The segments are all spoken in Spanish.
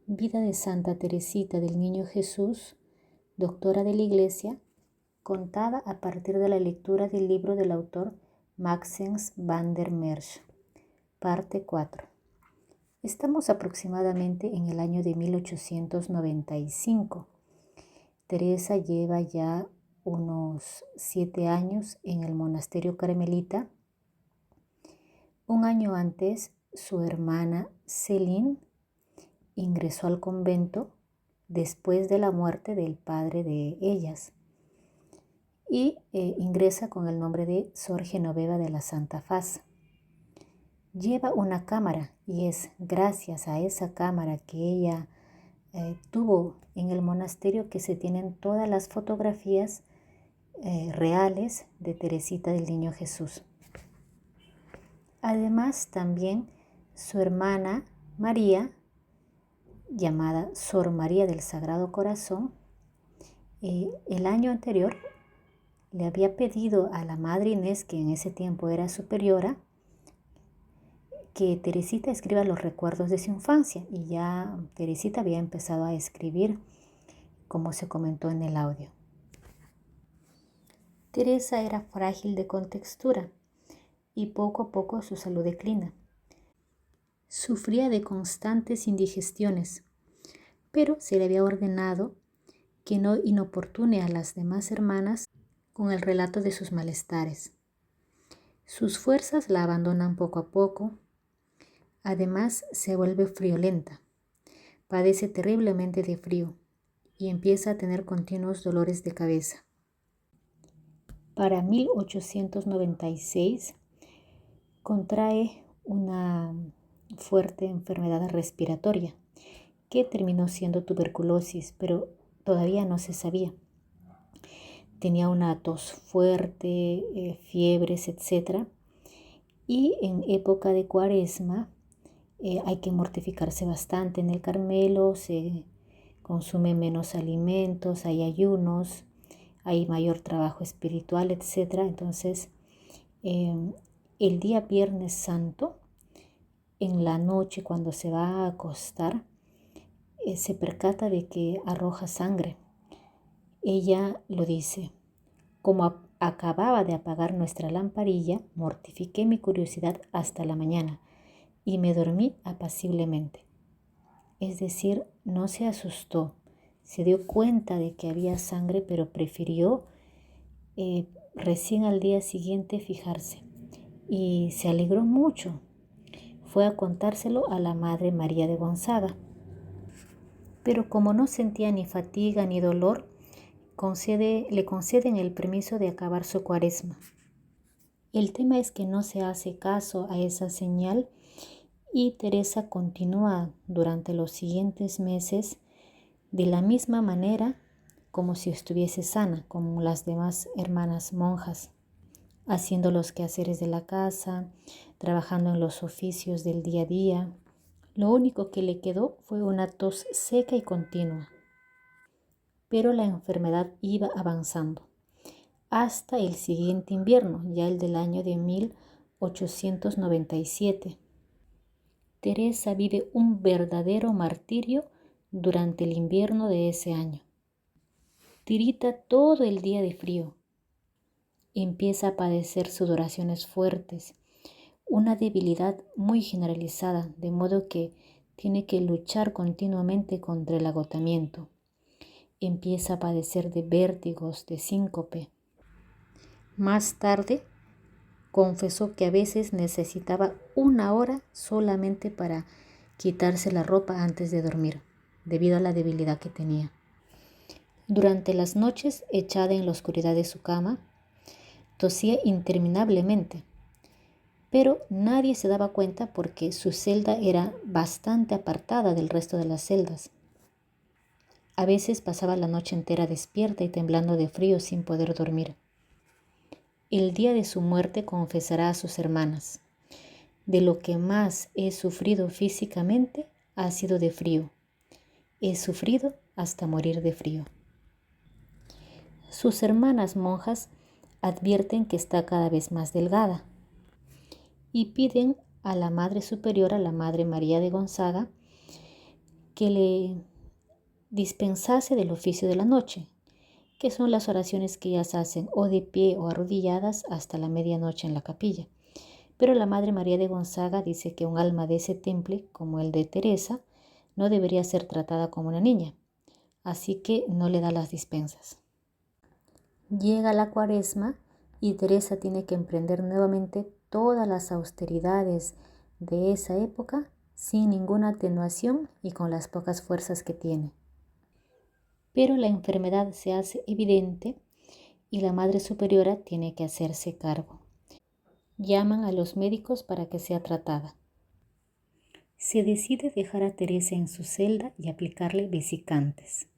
Vida de Santa Teresita del Niño Jesús, doctora de la Iglesia, contada a partir de la lectura del libro del autor Maxens van der Merch, parte 4. Estamos aproximadamente en el año de 1895. Teresa lleva ya unos 7 años en el monasterio carmelita. Un año antes, su hermana Céline ingresó al convento después de la muerte del padre de ellas y ingresa con el nombre de Sor Genoveva de la Santa Faz. Lleva una cámara y es gracias a esa cámara que ella tuvo en el monasterio que se tienen todas las fotografías reales de Teresita del Niño Jesús. Además, también su hermana María, llamada Sor María del Sagrado Corazón, el año anterior le había pedido a la Madre Inés, que en ese tiempo era superiora, que Teresita escriba los recuerdos de su infancia, y ya Teresita había empezado a escribir, como se comentó en el audio. Teresa era frágil de contextura y poco a poco su salud declina. Sufría de constantes indigestiones, pero se le había ordenado que no inoportune a las demás hermanas con el relato de sus malestares. Sus fuerzas la abandonan poco a poco. Además, se vuelve friolenta, padece terriblemente de frío y empieza a tener continuos dolores de cabeza. Para 1896 contrae una fuerte enfermedad respiratoria que terminó siendo tuberculosis, pero todavía no se sabía. Tenía una tos fuerte, fiebres, etc. Y en época de Cuaresma hay que mortificarse bastante. En el Carmelo se consume menos alimentos, hay ayunos, hay mayor trabajo espiritual, etc. Entonces, el día Viernes Santo, en la noche cuando se va a acostar, se percata de que arroja sangre. Ella lo dice: como acababa de apagar nuestra lamparilla, mortifiqué mi curiosidad hasta la mañana y me dormí apaciblemente. Es decir, no se asustó, se dio cuenta de que había sangre, pero prefirió recién al día siguiente fijarse y se alegró mucho. Fue a contárselo a la Madre María de Gonzaga. Pero como no sentía ni fatiga ni dolor, le conceden el permiso de acabar su Cuaresma. El tema es que no se hace caso a esa señal y Teresa continúa durante los siguientes meses de la misma manera, como si estuviese sana, como las demás hermanas monjas, haciendo los quehaceres de la casa, trabajando en los oficios del día a día. Lo único que le quedó fue una tos seca y continua. Pero la enfermedad iba avanzando hasta el siguiente invierno, ya el del año de 1897. Teresa vive un verdadero martirio durante el invierno de ese año. Tirita todo el día de frío. Empieza a padecer sudoraciones fuertes, una debilidad muy generalizada, de modo que tiene que luchar continuamente contra el agotamiento. Empieza a padecer de vértigos, de síncope. Más tarde, confesó que a veces necesitaba 1 hora solamente para quitarse la ropa antes de dormir, debido a la debilidad que tenía. Durante las noches, echada en la oscuridad de su cama, tosía interminablemente, pero nadie se daba cuenta porque su celda era bastante apartada del resto de las celdas. A veces pasaba la noche entera despierta y temblando de frío sin poder dormir. El día de su muerte confesará a sus hermanas: de lo que más he sufrido físicamente ha sido de frío. He sufrido hasta morir de frío. Sus hermanas monjas advierten que está cada vez más delgada y piden a la Madre Superiora, la Madre María de Gonzaga, que le dispensase del oficio de la noche, que son las oraciones que ellas hacen o de pie o arrodilladas hasta la medianoche en la capilla. Pero la Madre María de Gonzaga dice que un alma de ese temple, como el de Teresa, no debería ser tratada como una niña, así que no le da las dispensas. Llega la Cuaresma y Teresa tiene que emprender nuevamente todas las austeridades de esa época sin ninguna atenuación y con las pocas fuerzas que tiene. Pero la enfermedad se hace evidente y la Madre Superiora tiene que hacerse cargo. Llaman a los médicos para que sea tratada. Se decide dejar a Teresa en su celda y aplicarle vesicantes.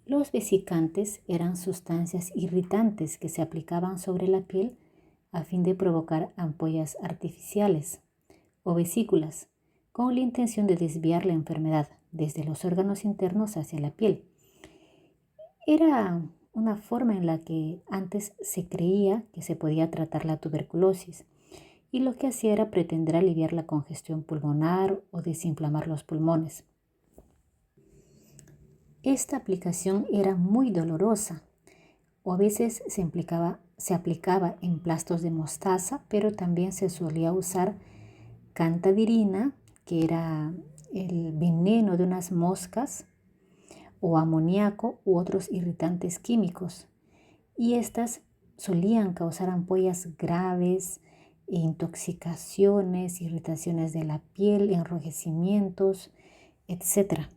Los vesicantes eran sustancias irritantes que se aplicaban sobre la piel a fin de provocar ampollas artificiales o vesículas, con la intención de desviar la enfermedad desde los órganos internos hacia la piel. Era una forma en la que antes se creía que se podía tratar la tuberculosis, y lo que hacía era pretender aliviar la congestión pulmonar o desinflamar los pulmones. Esta aplicación era muy dolorosa, o a veces se aplicaba en plastos de mostaza, pero también se solía usar cantadirina, que era el veneno de unas moscas, o amoníaco u otros irritantes químicos. Y estas solían causar ampollas graves, intoxicaciones, irritaciones de la piel, enrojecimientos, etc.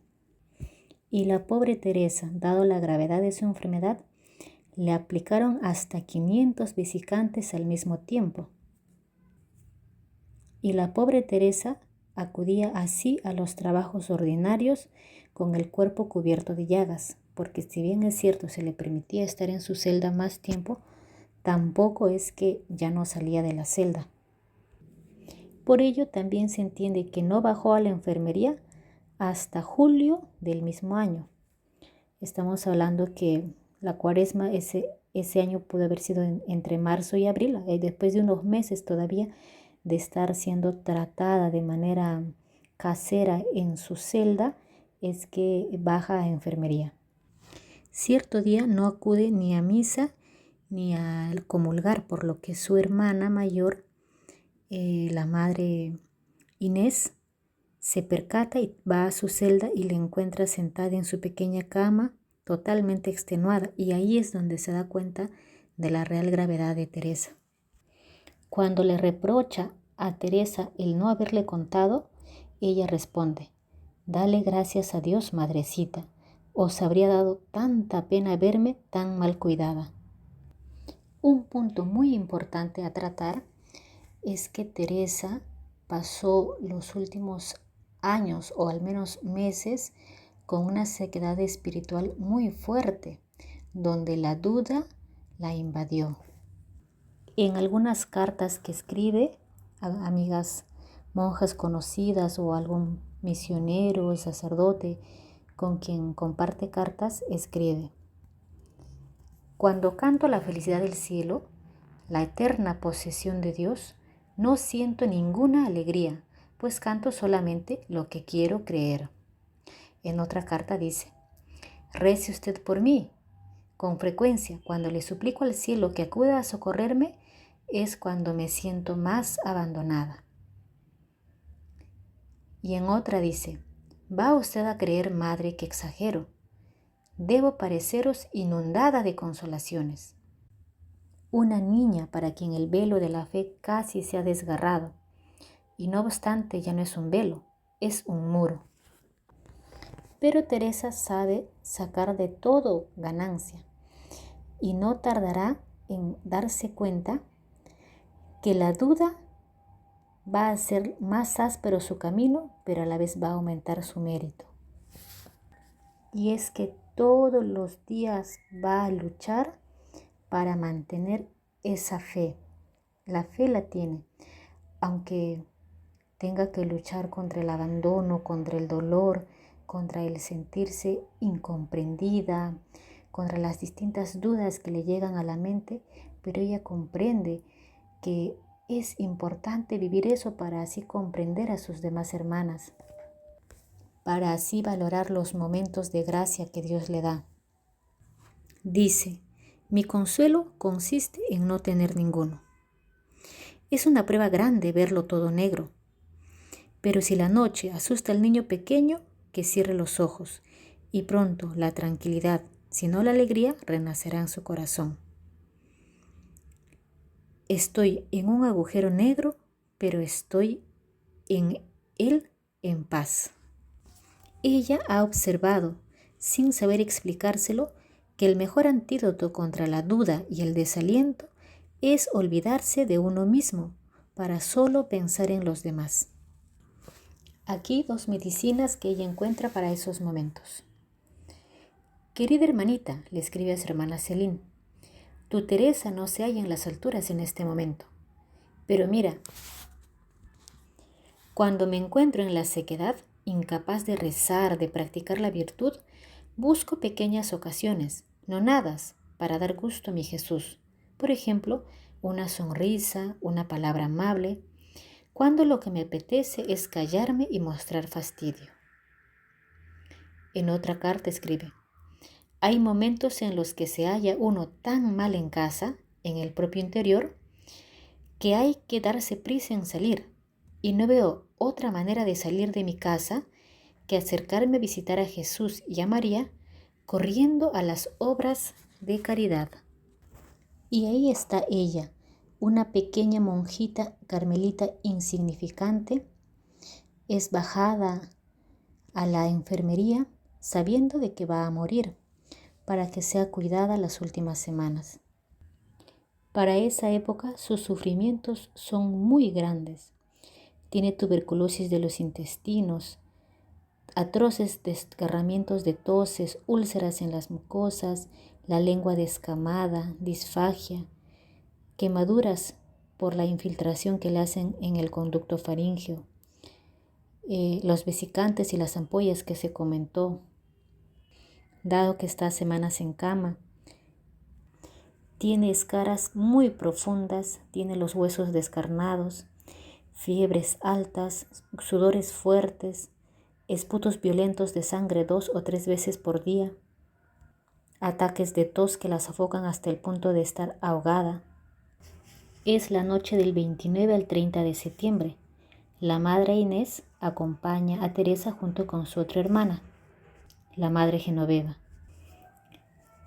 Y la pobre Teresa, dado la gravedad de su enfermedad, le aplicaron hasta 500 vesicantes al mismo tiempo. Y la pobre Teresa acudía así a los trabajos ordinarios con el cuerpo cubierto de llagas, porque si bien es cierto se le permitía estar en su celda más tiempo, tampoco es que ya no salía de la celda. Por ello también se entiende que no bajó a la enfermería hasta julio del mismo año. Estamos hablando que la Cuaresma ese año pudo haber sido entre marzo y abril, después de unos meses todavía de estar siendo tratada de manera casera en su celda, es que baja a enfermería. Cierto día no acude ni a misa ni al comulgar, por lo que su hermana mayor, la madre Inés, se percata y va a su celda y la encuentra sentada en su pequeña cama, totalmente extenuada, y ahí es donde se da cuenta de la real gravedad de Teresa. Cuando le reprocha a Teresa el no haberle contado, ella responde: «Dale gracias a Dios, madrecita, os habría dado tanta pena verme tan mal cuidada». Un punto muy importante a tratar es que Teresa pasó los últimos años o al menos meses con una sequedad espiritual muy fuerte, donde la duda la invadió. En algunas cartas que escribe a amigas monjas conocidas o algún misionero o sacerdote con quien comparte cartas, escribe: «Cuando canto la felicidad del cielo, la eterna posesión de Dios, no siento ninguna alegría, pues canto solamente lo que quiero creer». En otra carta dice: «Rece usted por mí. Con frecuencia, cuando le suplico al cielo que acuda a socorrerme, es cuando me siento más abandonada». Y en otra dice: «Va usted a creer, madre, que exagero. Debo pareceros inundada de consolaciones. Una niña para quien el velo de la fe casi se ha desgarrado, y no obstante ya no es un velo, es un muro». Pero Teresa sabe sacar de todo ganancia y no tardará en darse cuenta que la duda va a hacer más áspero su camino, pero a la vez va a aumentar su mérito. Y es que todos los días va a luchar para mantener esa fe. La fe la tiene, aunque tenga que luchar contra el abandono, contra el dolor, contra el sentirse incomprendida, contra las distintas dudas que le llegan a la mente, pero ella comprende que es importante vivir eso para así comprender a sus demás hermanas. para así valorar los momentos de gracia que Dios le da. Dice, mi consuelo consiste en no tener ninguno. Es una prueba grande verlo todo negro. Pero si la noche asusta al niño pequeño, que cierre los ojos, y pronto la tranquilidad, si no la alegría, renacerá en su corazón. Estoy en un agujero negro, pero estoy en él en paz. Ella ha observado, sin saber explicárselo, que el mejor antídoto contra la duda y el desaliento es olvidarse de uno mismo para solo pensar en los demás. Aquí 2 medicinas que ella encuentra para esos momentos. Querida hermanita, le escribe a su hermana Celine, tu Teresa no se halla en las alturas en este momento. Pero mira, cuando me encuentro en la sequedad, incapaz de rezar, de practicar la virtud, busco pequeñas ocasiones, nonadas, para dar gusto a mi Jesús. Por ejemplo, una sonrisa, una palabra amable, cuando lo que me apetece es callarme y mostrar fastidio. En otra carta escribe, hay momentos en los que se halla uno tan mal en casa, en el propio interior, que hay que darse prisa en salir, y no veo otra manera de salir de mi casa que acercarme a visitar a Jesús y a María, corriendo a las obras de caridad. Y ahí está ella, una pequeña monjita carmelita insignificante, es bajada a la enfermería sabiendo de que va a morir, para que sea cuidada las últimas semanas. Para esa época sus sufrimientos son muy grandes. Tiene tuberculosis de los intestinos, atroces desgarramientos de toses, úlceras en las mucosas, la lengua descamada, disfagia, quemaduras por la infiltración que le hacen en el conducto faríngeo, los vesicantes y las ampollas que se comentó, dado que está semanas en cama. Tiene escaras muy profundas, tiene los huesos descarnados, fiebres altas, sudores fuertes, esputos violentos de sangre 2 o 3 veces por día, ataques de tos que la sofocan hasta el punto de estar ahogada. Es la noche del 29 al 30 de septiembre. La madre Inés acompaña a Teresa junto con su otra hermana, la madre Genoveva.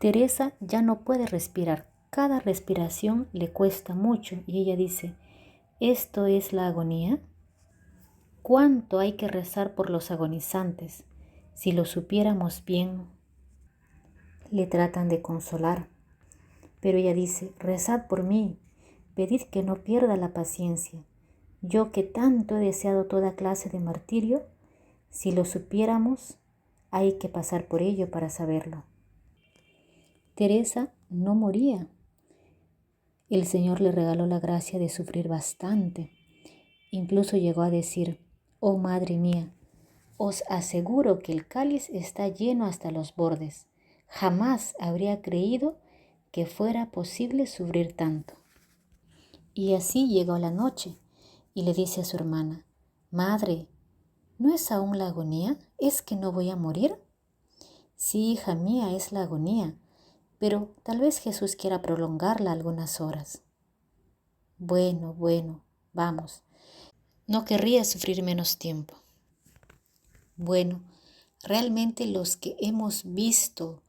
Teresa ya no puede respirar. Cada respiración le cuesta mucho y ella dice, ¿esto es la agonía? ¿Cuánto hay que rezar por los agonizantes? Si lo supiéramos bien. Le tratan de consolar, pero ella dice, rezad por mí, pedid que no pierda la paciencia. Yo que tanto he deseado toda clase de martirio, si lo supiéramos, hay que pasar por ello para saberlo. Teresa no moría. El Señor le regaló la gracia de sufrir bastante. Incluso llegó a decir, oh madre mía, os aseguro que el cáliz está lleno hasta los bordes. Jamás habría creído que fuera posible sufrir tanto. Y así llegó la noche y le dice a su hermana, madre, ¿no es aún la agonía? ¿Es que no voy a morir? Sí, hija mía, es la agonía, pero tal vez Jesús quiera prolongarla algunas horas. Bueno, vamos. No querría sufrir menos tiempo. Bueno, realmente los que hemos visto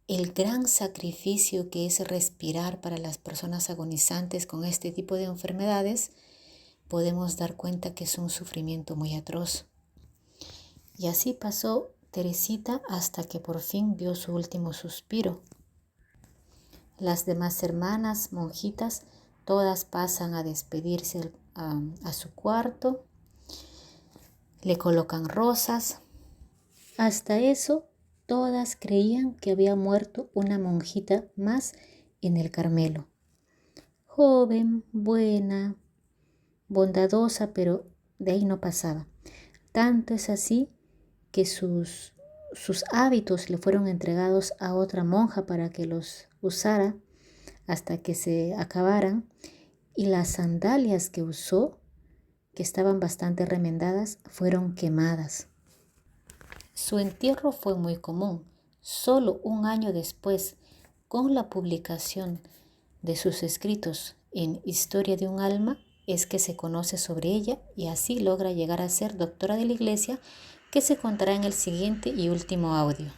el gran sacrificio que es respirar para las personas agonizantes con este tipo de enfermedades, podemos dar cuenta que es un sufrimiento muy atroz. Y así pasó Teresita hasta que por fin vio su último suspiro. Las demás hermanas, monjitas, todas pasan a despedirse a su cuarto, le colocan rosas. Hasta eso, todas creían que había muerto una monjita más en el Carmelo. Joven, buena, bondadosa, pero de ahí no pasaba. Tanto es así que sus hábitos le fueron entregados a otra monja para que los usara hasta que se acabaran, y las sandalias que usó, que estaban bastante remendadas, fueron quemadas. Su entierro fue muy común. Solo un año después, con la publicación de sus escritos en Historia de un alma, es que se conoce sobre ella y así logra llegar a ser doctora de la Iglesia, que se contará en el siguiente y último audio.